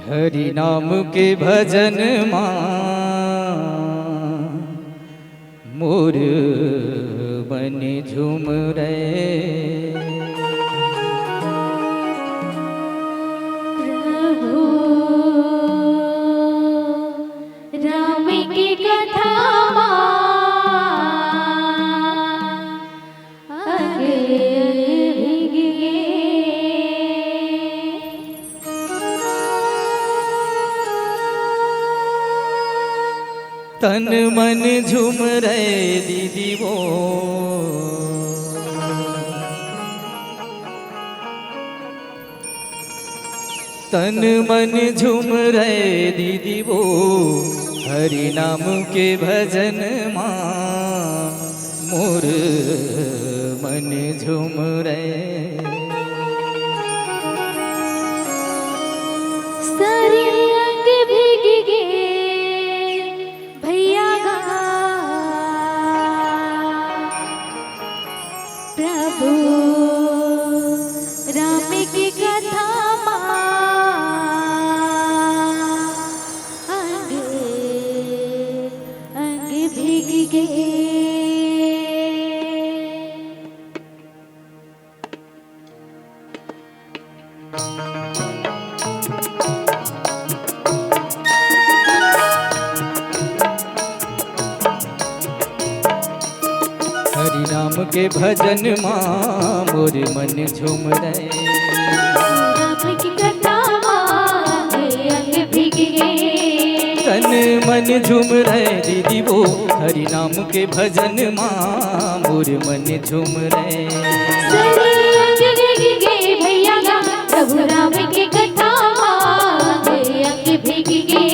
हरि नाम के भजन मोर मन झूम रे। प्रभु राम की कथा तन मन झूम रे दीदी वो तन मन झूम रे दीदी वो हरि नाम के भजन मोर मन झूम रे। सारे अंग भीग गए भैया गा। प्रभु राम की कथा अंग अंग भीग गए। हरि नाम के भजन मोर मन झूम रे। राम की कथा अंग भीग गए। तन मन झूम रे दीदी वो हरि नाम के भजन मोर मन झूम रे। सारे अंग भीग गए भैया गा। प्रभु राम की कथा अंग भीग गए।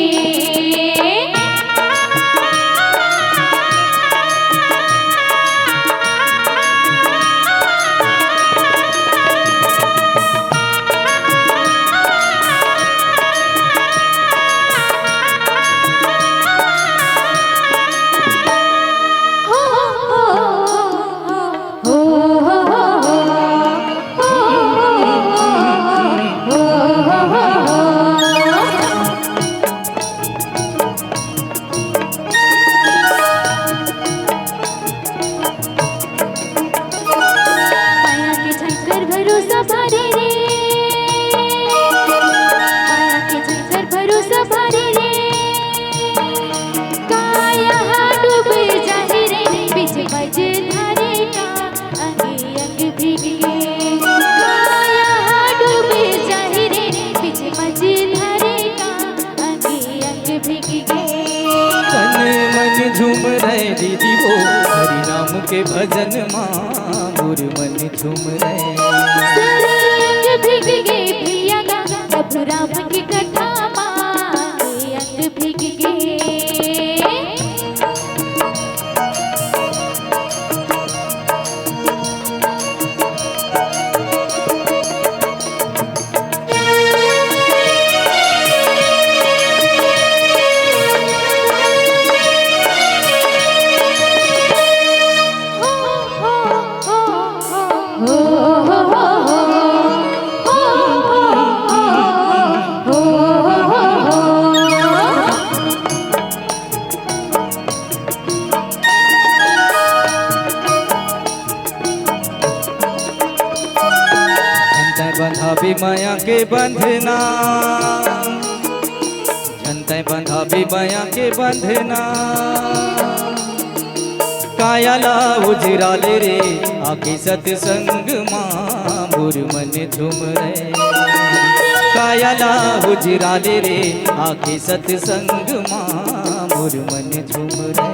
झूम रे दीदी वो हरि नाम के भजन मोर मन झूम रे। सारे अंग भीग गए भैया गा। प्रभु राम की कथा अंग भीग गए। बंधाबी माया के बंधना जनते बंधाबी माया के बंधना कायाला उजरा ले रे आके सत्संग मोर मन झूम रे। कायाला उजरा ले रे आके सत्संग मोर मन झूम रे।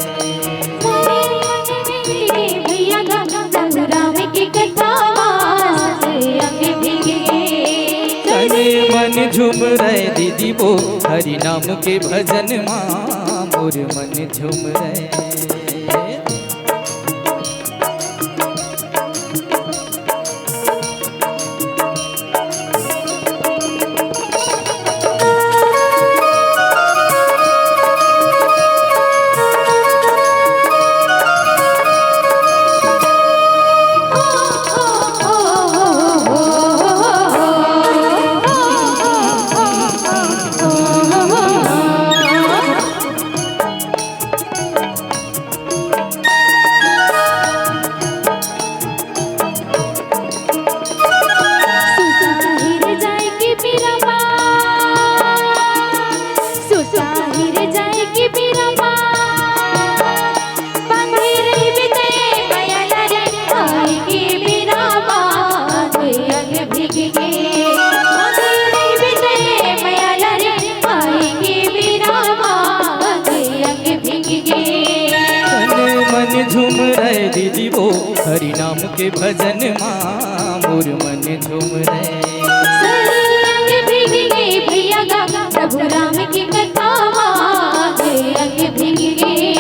भैया गा। प्रभु राम की कथा मन झूम रे दीदी वो हरि नाम के भजन मोर मन झूम रे। भीग गए आगे नहीं बितरे मयाला रे आएंगे विरामा आगे आगे भीग गए तन मन झूम रहे दीदी वो हरि नाम के भजन माँ मोर मन झूम रहे आगे भीग गए भैया गा प्रभु राम की कथा आगे आगे भीग गए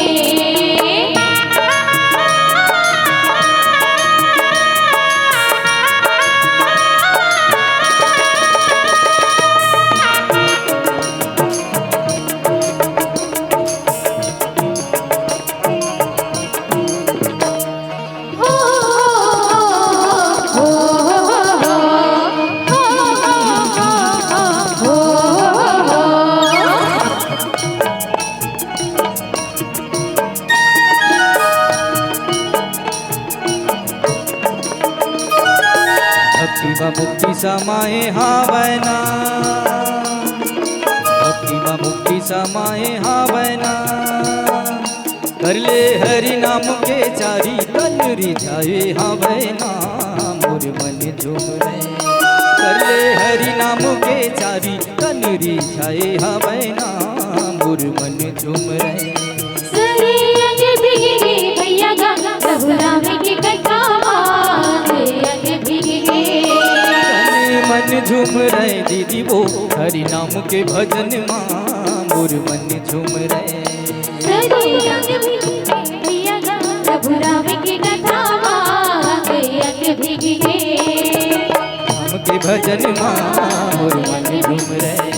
भक्ति व मुक्ति समाए हावना भक्ति व मुक्ति समाए हावना कर ले हरि नाम के चारी तन रिझाए हावना मोर मन झूम रहे कर ले हरि नाम के चारी तन रिझाए हावना मोर मन झूम रहे आगे भीग गए भैया गा प्रभु राम की कथा आगे भीग गए मन झूम रहे दीदी वो हरि नाम के भजन माँ मोर मन झूम रहे आगे भीग गए भैया गा प्रभु राम की कथा आगे भीग गए राम के भजन माँ मोर मन झूम रहे